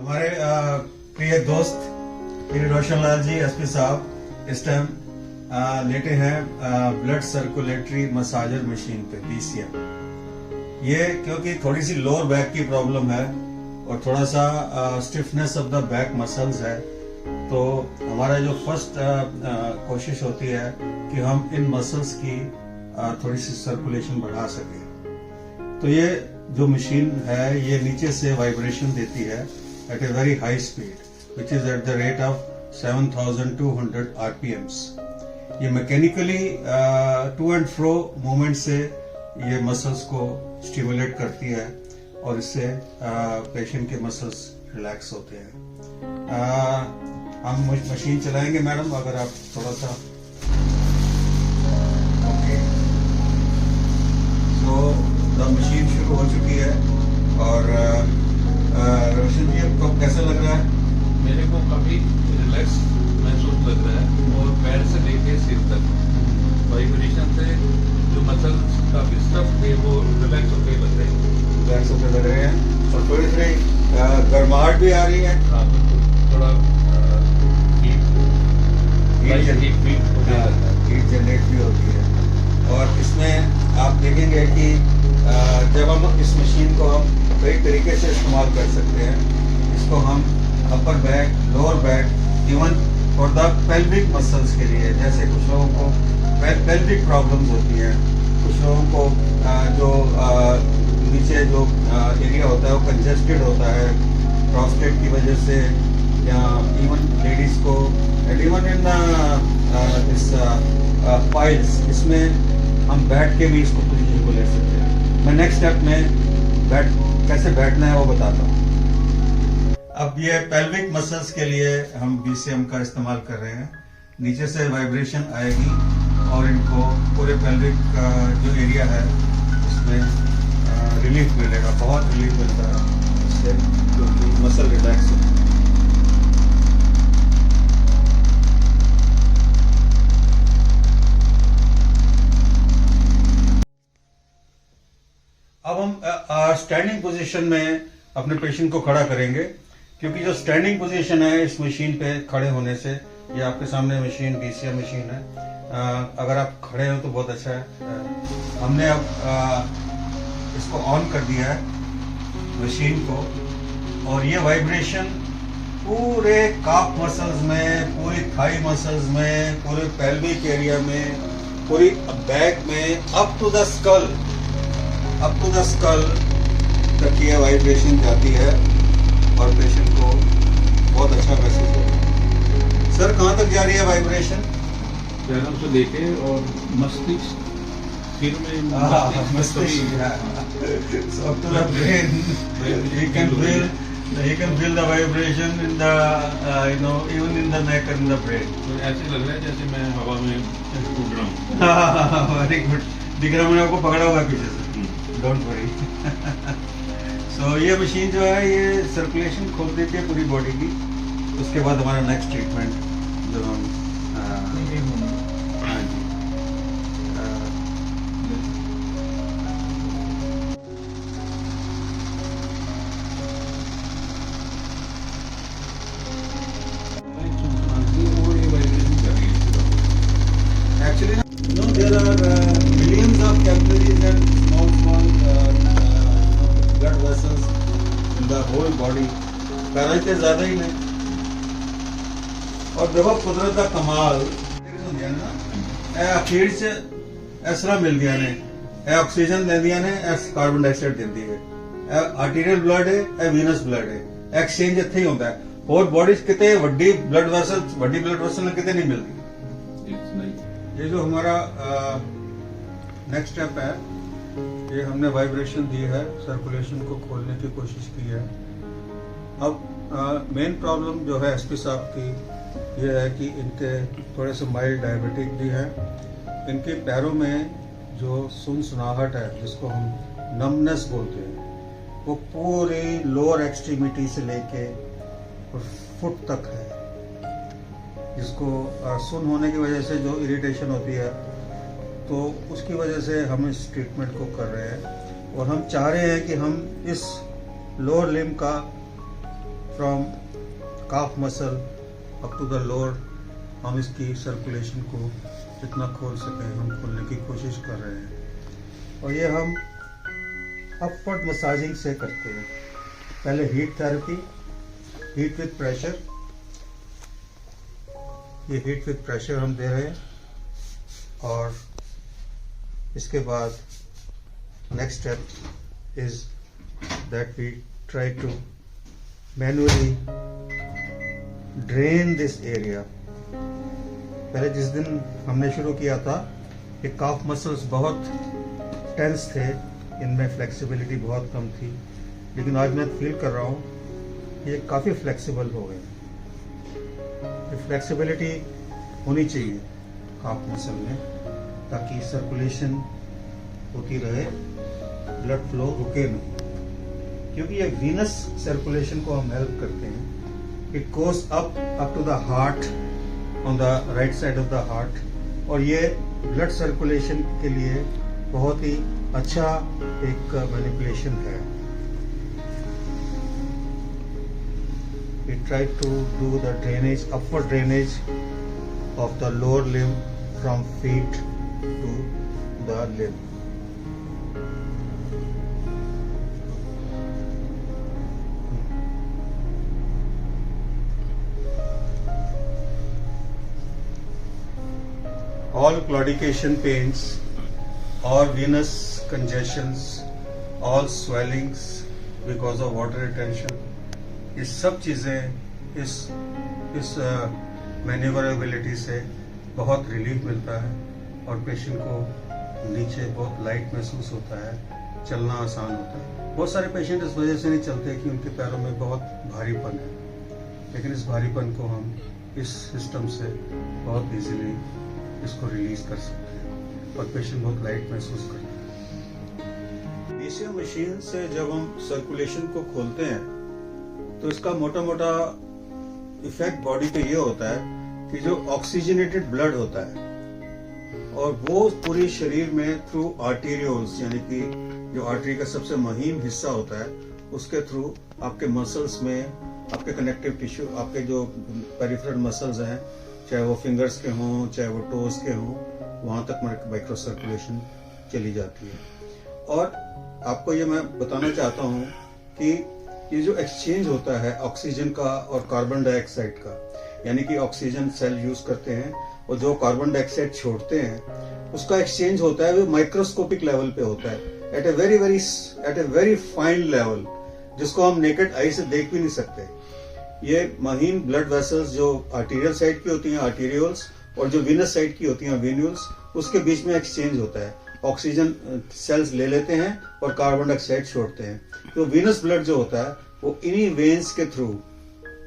हमारे प्रिय दोस्त श्री रोशन लाल जी एसपी साहब इस टाइम लेटे हैं ब्लड सर्कुलेटरी मसाजर मशीन पे पीसीएम। ये क्योंकि थोड़ी सी लोअर बैक की प्रॉब्लम है और थोड़ा सा stiffness of the back muscles है, तो हमारा जो फर्स्ट कोशिश होती है कि हम इन मसल्स की थोड़ी सी सर्कुलेशन बढ़ा सके। तो ये जो मशीन है ये नीचे से वाइब्रेशन देती है at a very high speed which is at the rate of 7200 RPMs। ये mechanically to and fro movement से ये मसल्स को स्टिमुलेट करती है और इससे पेशेंट के मसल्स रिलैक्स होते हैं। हम मशीन चलाएंगे मैडम, अगर आप थोड़ा सा ओके। सो द मशीन शुरू हो चुकी है और रोशन जी आपको कैसा लग रहा है? मेरे को काफी रिलैक्स महसूस लग रहा है और पैर से लेके सिर तक वाइब्रेशन से जो मसल्स काफी स्टफ थे वो रिलैक्स होते लग रहे हैं। रिलैक्स होते लग रहे हैं और थोड़ी सी गर्माहट भी आ रही है। हाँ बिल्कुल, थोड़ा हीट जनरेट भी होती है। और इसमें आप देखेंगे कि जब हम इस मशीन को हम कई तरीके से इस्तेमाल कर सकते हैं। इसको हम upper back, lower back, even for the pelvic muscles के लिए, जैसे कुछ लोगों को पेल्विक प्रॉब्लम्स होती हैं, कुछ लोगों को जो नीचे जो एरिया होता है वो कंजेस्टेड होता है प्रोस्टेट की वजह से, या इवन लेडीज को इवन इन इस पाइल्स, इसमें हम बैठ के भी इसको पोजीशन को ले सकते हैं। मैं नेक्स्ट स्टेप में कैसे बैठना है वो बताता हूँ। अब ये पेल्विक मसल्स के लिए हम बीसीएम का इस्तेमाल कर रहे हैं। नीचे से वाइब्रेशन आएगी और इनको पूरे पेल्विक का जो एरिया है उसमें रिलीफ मिलेगा, बहुत रिलीफ मिलता है इससे, क्योंकि मसल रिलैक्स होता है। अब हम स्टैंडिंग पोजीशन में अपने पेशेंट को खड़ा करेंगे, क्योंकि जो स्टैंडिंग पोजीशन है इस मशीन पे खड़े होने से, ये आपके सामने मशीन बीसीएम मशीन है, अगर आप खड़े हो तो बहुत अच्छा है। हमने अब इसको ऑन कर दिया है मशीन को, और ये वाइब्रेशन पूरे काफ मसल्स में, पूरी थाई मसल्स में, पूरे पेल्विक एरिया में, पूरी बैक में, अप टू द स्कल तक ये वाइब्रेशन जाती है और पेशेंट को बहुत अच्छा महसूस होता है। सर, कहाँ तक जा रही है वाइब्रेशन? पैरों से लेके और मस्तिष्क, सिर में मस्तिष्क, so up to the brain. You can feel the vibration in the even in the neck and the brain. तो ऐसे लग रहा है जैसे मैं हवा में उड़ रहा हूँ। वेरी गुड, दिख रहा, मैंने आपको पकड़ा हुआ है पीछे से, डोंट वरी। सो ये मशीन जो है ये सर्कुलेशन खोल देती है पूरी बॉडी की। उसके बाद हमारा नेक्स्ट ट्रीटमेंट जो हम हाँ जी actually there are millions of capillaries and small blood vessels in the whole body, पैराई ते ज्यादा ही नहीं। और देखो कुदरत का कमाल अखीर से इसरा मिल गया ने, ऑक्सीजन दे दिया ने, कार्बन डाइऑक्साइड देती है, आर्टीरियल ब्लड है, वीनस ब्लड है, एक्सचेंज इत्थे ही होता है। और बॉडी कितने वड्डी ब्लड वेसल कितने नहीं मिलती। ये जो हमारा नेक्स्ट स्टेप है, ये हमने वाइब्रेशन दी है, सर्कुलेशन को खोलने की कोशिश की है। अब मेन प्रॉब्लम जो है एसपी साहब की ये है कि इनके थोड़े से माइल्ड डायबिटिक भी है। इनके पैरों में जो सुनसुनाहट है, जिसको हम नमनेस बोलते हैं, वो पूरी लोअर एक्सट्रीमिटी से लेके फुट तक है, जिसको सुन होने की वजह से जो इरिटेशन होती है, तो उसकी वजह से हम इस ट्रीटमेंट को कर रहे हैं। और हम चाह रहे हैं कि हम इस लोअर लिम्ब का from calf muscle up to the lower, हम इसकी सर्कुलेशन को जितना खोल सकें हम खोलने की कोशिश कर रहे हैं। और ये हम अपवर्ड मसाजिंग से करते हैं। पहले heat therapy, heat with pressure, ये हीट विथ प्रेशर हम दे रहे हैं। और इसके बाद next step is that we try to manually drain this area. पहले जिस दिन हमने शुरू किया था ये काफ मसल्स बहुत टेंस थे, इनमें फ्लेक्सिबिलिटी बहुत कम थी, लेकिन आज मैं फील कर रहा हूँ ये काफ़ी फ्लेक्सिबल हो गए। ये फ्लेक्सिबिलिटी होनी चाहिए काफ मसल में ताकि सर्कुलेशन होती रहे, ब्लड फ्लो रुके नहीं, क्योंकि ये वीनस सर्कुलेशन को हम हेल्प करते हैं। It goes up to the heart on the right side of the heart, और ये ब्लड सर्कुलेशन के लिए बहुत ही अच्छा एक मैनिपुलेशन है। We try to do the drainage, upward drainage of the lower limb from feet to the limb. All claudication pains, all venous congestions, all swellings because of water retention, ये सब चीज़ें इस मैन्यूवरेबिलिटी से बहुत relief मिलता है और patient को नीचे बहुत लाइट महसूस होता है, चलना आसान होता है। बहुत सारे पेशेंट इस वजह से नहीं चलते कि उनके पैरों में बहुत भारीपन है, लेकिन इस भारीपन को हम इस सिस्टम से बहुत इजीली इसको रिलीज कर सकते हैं और पेशेंट बहुत लाइट महसूस करते हैं। बीसीएम मशीन से जब हम सर्कुलेशन को खोलते हैं तो इसका मोटा मोटा इफेक्ट बॉडी पे ये होता है कि जो ऑक्सीजनेटेड ब्लड होता है और वो पूरी शरीर में थ्रू आर्टेरियोल्स, यानी कि जो आर्टरी का सबसे महीन हिस्सा होता है उसके थ्रू आपके मसल्स में, आपके कनेक्टिव टिश्यू, आपके जो पेरिफेरल मसल्स हैं, चाहे वो फिंगर्स के हों चाहे वो टोज के हों, वहां तक माइक्रो सर्कुलेशन चली जाती है। और आपको ये मैं बताना चाहता हूँ कि ये जो एक्सचेंज होता है ऑक्सीजन का और कार्बन डाइऑक्साइड का, यानी कि ऑक्सीजन सेल यूज करते हैं और जो कार्बन डाइऑक्साइड छोड़ते हैं उसका एक्सचेंज होता है वो माइक्रोस्कोपिक लेवल पे होता है, at a very fine level, जिसको हम नेकेड आई से देख भी नहीं सकते। ये महीन ब्लड वेसल्स जो आर्टीरियल साइड की होती हैं आर्टीरियोल्स और जो वीनस साइड की होती हैं वेन्यूल्स, उसके बीच में एक्सचेंज होता है। ऑक्सीजन सेल्स ले लेते हैं और कार्बन डाइऑक्साइड छोड़ते हैं। तो वीनस ब्लड जो होता है वो इन्हीं वेन्स के थ्रू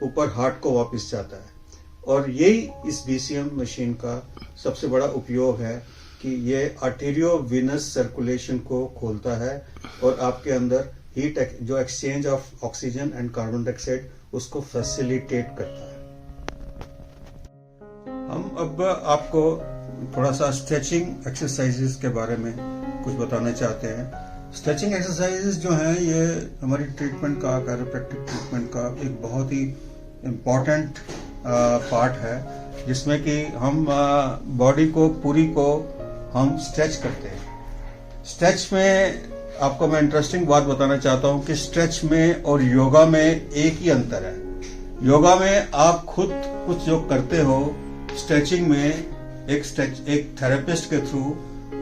ऊपर हार्ट को वापस जाता है। और यही इस बीसीएम मशीन का सबसे बड़ा उपयोग है कि ये आर्टेरियो वीनस सर्कुलेशन को खोलता है और आपके अंदर हीट जो exchange of oxygen and carbon dioxide उसको फैसिलिटेट करता है। हम अब आपको थोड़ा सा स्ट्रेचिंग एक्सरसाइजेस के बारे में कुछ बताना चाहते हैं। स्ट्रेचिंग एक्सरसाइजेस जो हैं ये हमारी ट्रीटमेंट का, कैरोप्रैक्टिक ट्रीटमेंट का एक बहुत ही इम्पॉर्टेंट पार्ट है, जिसमें कि हम बॉडी को पूरी को हम स्ट्रेच करते हैं। स्ट्रेच में आपको मैं इंटरेस्टिंग बात बताना चाहता हूं कि स्ट्रेच में और योगा में एक ही अंतर है। योगा में आप खुद कुछ जो करते हो, स्ट्रेचिंग में एक थेरेपिस्ट के थ्रू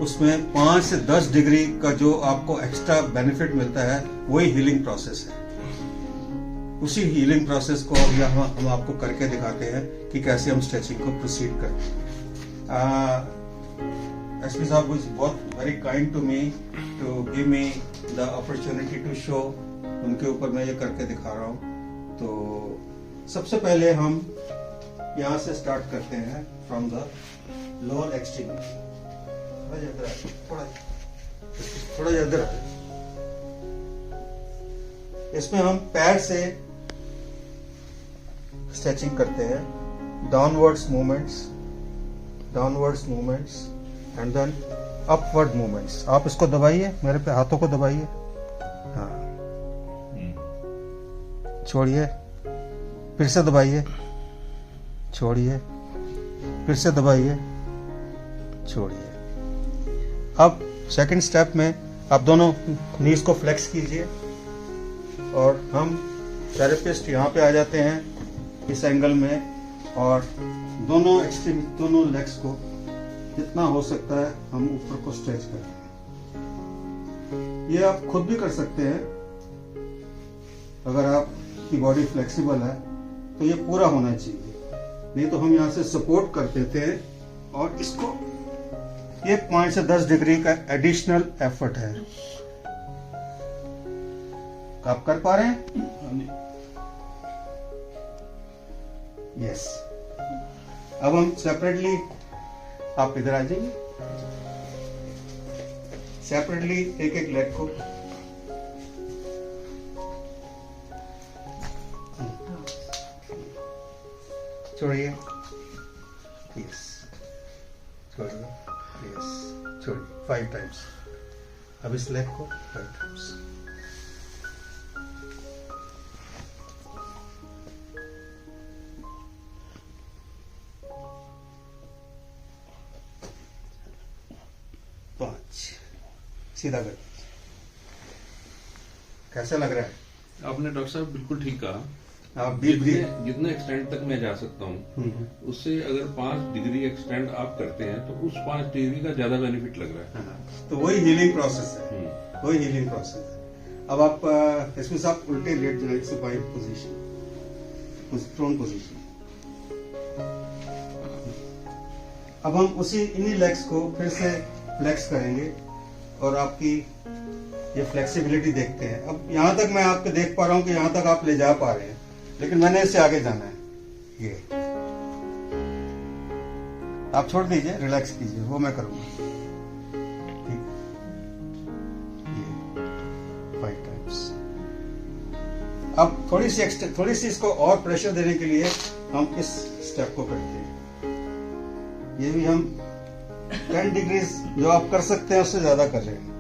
उसमें 5 से 10 डिग्री का जो आपको एक्स्ट्रा बेनिफिट मिलता है वही हीलिंग प्रोसेस है। उसी हीलिंग प्रोसेस को यहाँ हम आपको करके दिखाते हैं कि कैसे हम स्ट्रेचिंग को प्रोसीड करते हैं। एसपी साहब वाज बहुत very kind to me to give me the opportunity to show. उनके ऊपर मैं ये करके दिखा रहा हूँ। तो सबसे पहले हम यहाँ से स्टार्ट करते हैं फ्रॉम द लोअर एक्सट्रीमिटी। थोड़ा इधर इसमें हम पैर से स्ट्रेचिंग करते हैं, downwards movements and then upward movements. आप इसको दबाइए, मेरे पे हाथों को दबाइए, हाँ छोड़िए, फिर से दबाइए, छोड़िए, फिर से दबाइए, छोड़िए। अब सेकंड स्टेप में आप दोनों नीज को फ्लेक्स कीजिए और हम थेरेपिस्ट यहाँ पे आ जाते हैं इस एंगल में और दोनों एक्सट्रीम दोनों लेग्स को जितना हो सकता है हम ऊपर को स्ट्रेच करें। ये आप खुद भी कर सकते हैं, अगर आपकी बॉडी फ्लेक्सिबल है तो ये पूरा होना चाहिए, नहीं तो हम यहाँ से सपोर्ट करते थे और इसको ये 5 से 10 डिग्री का एडिशनल एफर्ट है। आप कर पा रहे हैं? यस। अब हम सेपरेटली, आप इधर आ जाइए, सेपरेटली एक एक लेग को छोड़िए, यस, छोड़िए, यस, छोड़िए 5 टाइम्स। अब इस लेग को 5 टाइम्स। सीधा कर। कैसा लग रहा है? आपने डॉक्टर साहब बिल्कुल ठीक कहा। आप जितने एक्सटेंड तक मैं जा सकता हूँ उससे अगर 5 डिग्री एक्सटेंड आप करते हैं तो उस 5 डिग्री का ज्यादा बेनिफिट लग रहा है। तो वही हीलिंग प्रोसेस है, वही हीलिंग प्रोसेस है। अब आप इसमें से आप उल्टे लेट जाए, सुपाइन पोजीशन, प्रोन पोजीशन। अब हम उसी इन्हीं लेग्स को फिर से फ्लेक्स करेंगे और आपकी ये फ्लेक्सिबिलिटी देखते हैं। अब यहां तक मैं आपको देख पा रहा हूं कि यहां तक आप ले जा पा रहे हैं, लेकिन मैंने इससे आगे जाना है। ये आप छोड़ दीजिए, रिलैक्स कीजिए, वो मैं करूंगा। ठीक, ये 5 टाइम्स। अब थोड़ी सी इसको और प्रेशर देने के लिए हम इस स्टेप को करते हैं। ये भी हम 10 डिग्री जो आप कर सकते हैं उससे ज्यादा कर रहे हैं।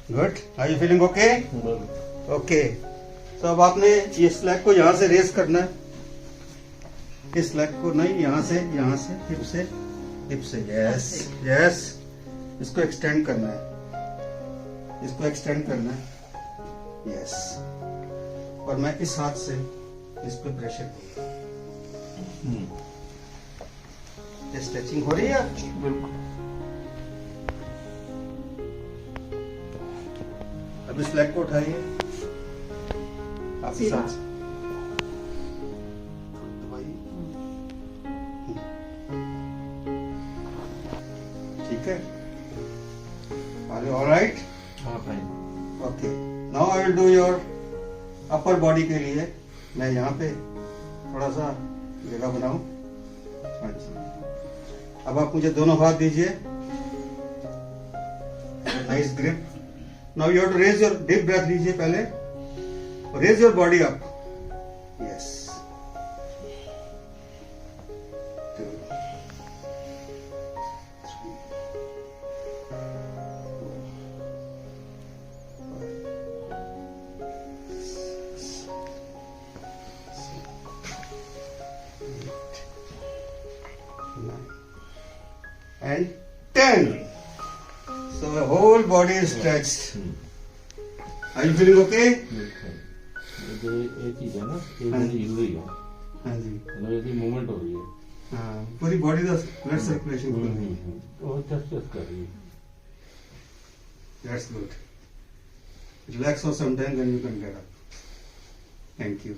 Good, are you feeling okay? Okay. तो अब आपने इस लेग को यहां से रेस करना है, इस लेग को नहीं, यहां से हिप से, यस यस। इसको एक्सटेंड करना है, इसको एक्सटेंड करना है, यस। और मैं इस हाथ से इस पे प्रेशर दूंगा। ये स्ट्रेचिंग हो रही है आपकी? बिल्कुल। अब इस लेग को उठाइए, आप साथ दबाइए, ठीक है? Are you all right? हाँ भाई। Okay. Now I will do your upper body के लिए मैं यहाँ पे थोड़ा सा जगह बनाऊं। हाँ जी। अब आप मुझे दोनों हाथ दीजिए, nice grip. Now you have to raise your deep breath लीजिए पहले, raise your body up, yes. 2, 3, 4, 5, 6, 7, 8, 9 and 10. So the whole body is stretched. Are you feeling okay? ये चीज है ना, ये बड़ी हिल रही है। हाँ जी। मतलब ऐसी मूवमेंट हो रही है। हाँ, पूरी बॉडी का ब्लड सर्कुलेशन खुल रही है। वो चस्ट कर रही है। That's good. Relax for some time, then you can get up. Thank you.